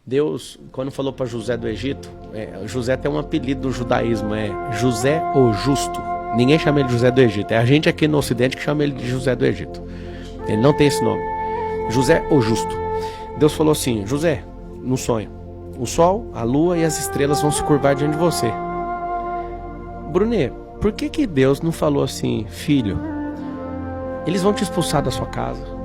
Deus, quando falou para José do Egito, José tem um apelido do judaísmo, é José o Justo. Ninguém chama ele de José do Egito, é a gente aqui no Ocidente que chama ele de José do Egito. Ele não tem esse nome. José o Justo. Deus falou assim: José, no sonho, o sol, a lua e as estrelas vão se curvar diante de você. Brunet, por que Deus não falou assim: filho, eles vão te expulsar da sua casa,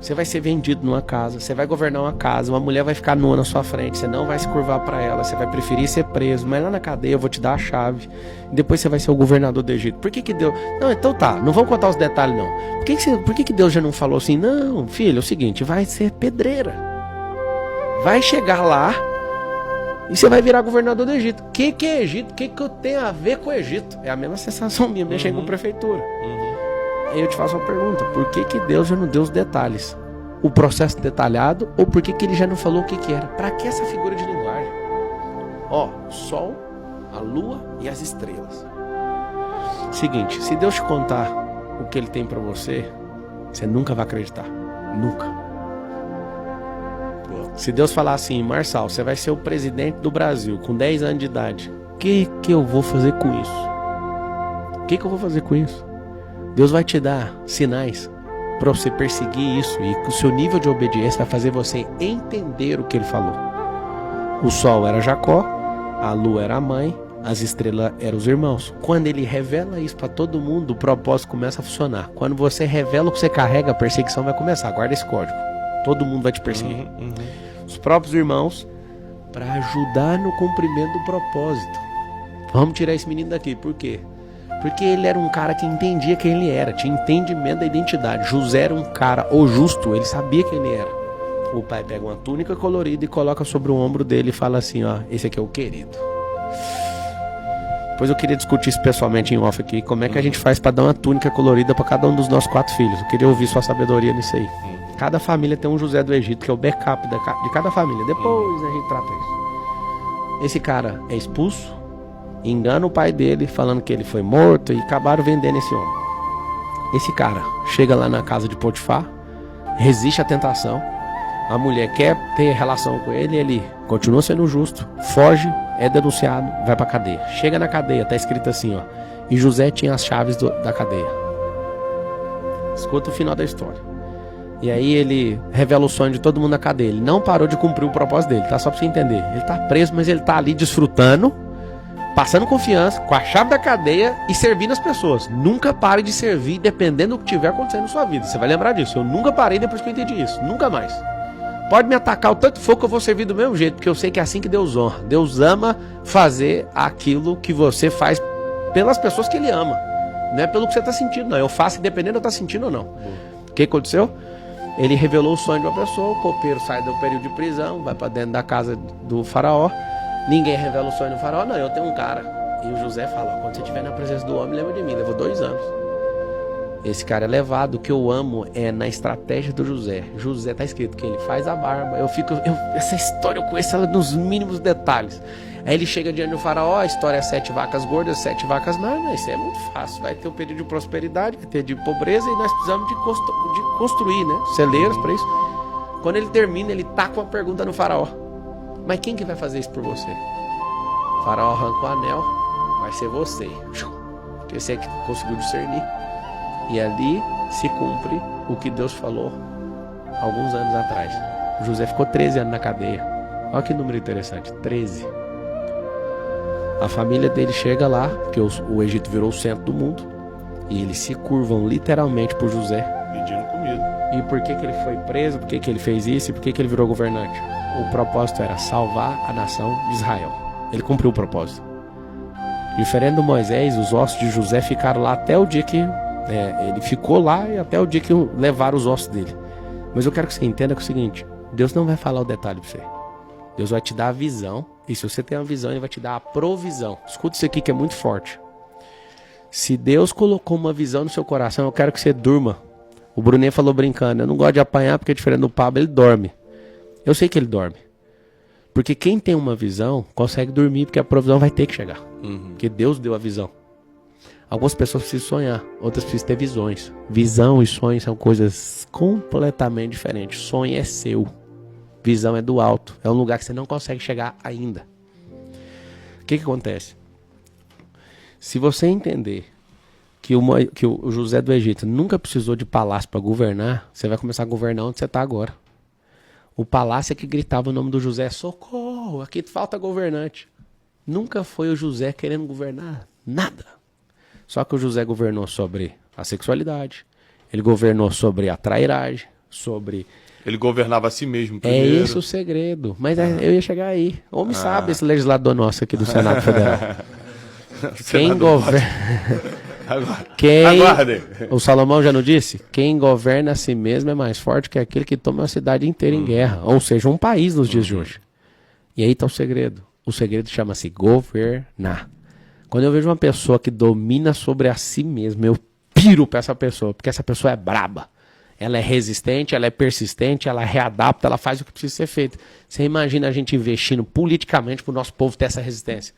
você vai ser vendido numa casa, você vai governar uma casa, uma mulher vai ficar nua na sua frente, você não vai se curvar para ela, você vai preferir ser preso, mas lá na cadeia eu vou te dar a chave, e depois você vai ser o governador do Egito. Por que Deus... Não, então tá, não vamos contar os detalhes não. Por que Deus já não falou assim: não, filho, é o seguinte, vai ser pedreira, vai chegar lá e você vai virar governador do Egito. O que é Egito? O que eu tenho a ver com o Egito? É a mesma sensação minha, mexer com prefeitura. Aí eu te faço uma pergunta: por que Deus já não deu os detalhes? O processo detalhado, ou por que ele já não falou o que era? Para que essa figura de linguagem? Ó, o sol, a lua e as estrelas. Seguinte, se Deus te contar o que ele tem para você, você nunca vai acreditar. Nunca. Se Deus falar assim: Marçal, você vai ser o presidente do Brasil com 10 anos de idade, o que eu vou fazer com isso? O que eu vou fazer com isso? Deus vai te dar sinais para você perseguir isso, e o seu nível de obediência vai fazer você entender o que ele falou. O sol era Jacó, a lua era a mãe, as estrelas eram os irmãos. Quando ele revela isso para todo mundo, o propósito começa a funcionar. Quando você revela o que você carrega, a perseguição vai começar. Guarda esse código. Todo mundo vai te perseguir. Os próprios irmãos, para ajudar no cumprimento do propósito. Vamos tirar esse menino daqui. Por quê? Porque ele era um cara que entendia quem ele era, tinha entendimento da identidade. José era um cara, o justo, ele sabia quem ele era. O pai pega uma túnica colorida e coloca sobre o ombro dele e fala assim: ó, esse aqui é o querido. Depois eu queria discutir isso pessoalmente em off aqui, como é que a gente faz para dar uma túnica colorida para cada um dos nossos 4 filhos. Eu queria ouvir sua sabedoria nisso aí. Cada família tem um José do Egito, que é o backup de cada família. Depois a gente trata isso. Esse cara é expulso, engana o pai dele falando que ele foi morto, e acabaram vendendo esse homem. Esse cara chega lá na casa de Potifar, resiste à tentação, a mulher quer ter relação com ele, ele continua sendo justo, foge, é denunciado, vai pra cadeia. Chega na cadeia, tá escrito assim, ó: e José tinha as chaves da cadeia. Escuta o final da história. E aí ele revela o sonho de todo mundo na cadeia. Ele não parou de cumprir o propósito dele, tá? Só pra você entender. Ele tá preso, mas ele tá ali desfrutando, passando confiança, com a chave da cadeia e servindo as pessoas. Nunca pare de servir, dependendo do que tiver acontecendo na sua vida. Você vai lembrar disso. Eu nunca parei depois que eu entendi isso. Nunca mais. Pode me atacar o tanto for que eu vou servir do mesmo jeito, porque eu sei que é assim que Deus honra. Deus ama fazer aquilo que você faz pelas pessoas que Ele ama. Não é pelo que você está sentindo, não. Eu faço independente de eu estar sentindo ou não. O que aconteceu? Ele revelou o sonho de uma pessoa, o copeiro sai do período de prisão, vai para dentro da casa do faraó. Ninguém revela o sonho do faraó, não, eu tenho um cara. E o José fala: quando você estiver na presença do homem, lembra de mim. Levou 2 anos. Esse cara é levado. O que eu amo é na estratégia do José. José tá escrito que ele faz a barba. Essa história eu conheço ela nos mínimos detalhes. Aí ele chega diante do faraó, a história é 7 vacas gordas, 7 vacas magras. Isso é muito fácil. Vai ter um período de prosperidade, vai ter de pobreza, e nós precisamos de construir, né? Celeiros para isso. Quando ele termina, ele taca uma pergunta no faraó: mas quem que vai fazer isso por você? O faraó arranca o anel: vai ser você. Esse é que conseguiu discernir. E ali se cumpre o que Deus falou alguns anos atrás. José ficou 13 anos na cadeia. Olha que número interessante, 13. A família dele chega lá, porque o Egito virou o centro do mundo, e eles se curvam literalmente por José, pedindo comida. E por que ele foi preso, por que ele fez isso, e por que ele virou governante? O propósito era salvar a nação de Israel. Ele cumpriu o propósito. Diferente do Moisés, os ossos de José ficaram lá até o dia que... ele ficou lá e até o dia que levaram os ossos dele. Mas eu quero que você entenda que é o seguinte: Deus não vai falar o detalhe para você. Deus vai te dar a visão. E se você tem uma visão, Ele vai te dar a provisão. Escuta isso aqui que é muito forte. Se Deus colocou uma visão no seu coração, eu quero que você durma. O Brunet falou brincando: eu não gosto de apanhar porque, diferente do Pablo, ele dorme. Eu sei que ele dorme. Porque quem tem uma visão consegue dormir, porque a provisão vai ter que chegar. Porque Deus deu a visão. Algumas pessoas precisam sonhar, outras precisam ter visões. Visão e sonho são coisas completamente diferentes. Sonho é seu. Visão é do alto. É um lugar que você não consegue chegar ainda. O que acontece? Se você entender que o José do Egito nunca precisou de palácio para governar, você vai começar a governar onde você está agora. O palácio é que gritava o nome do José: socorro, aqui falta governante. Nunca foi o José querendo governar nada. Só que o José governou sobre a sexualidade, ele governou sobre a trairagem, sobre... Ele governava a si mesmo primeiro. É esse o segredo. Mas eu ia chegar aí. Homem sabe esse legislador nosso aqui do Senado Federal. Quem governa... Aguardem. O Salomão já não disse? Quem governa a si mesmo é mais forte que aquele que toma a cidade inteira em guerra. Ou seja, um país nos dias de hoje. E aí está o segredo. O segredo chama-se governar. Quando eu vejo uma pessoa que domina sobre a si mesma, eu piro para essa pessoa, porque essa pessoa é braba. Ela é resistente, ela é persistente, ela readapta, ela faz o que precisa ser feito. Você imagina a gente investindo politicamente para o nosso povo ter essa resistência?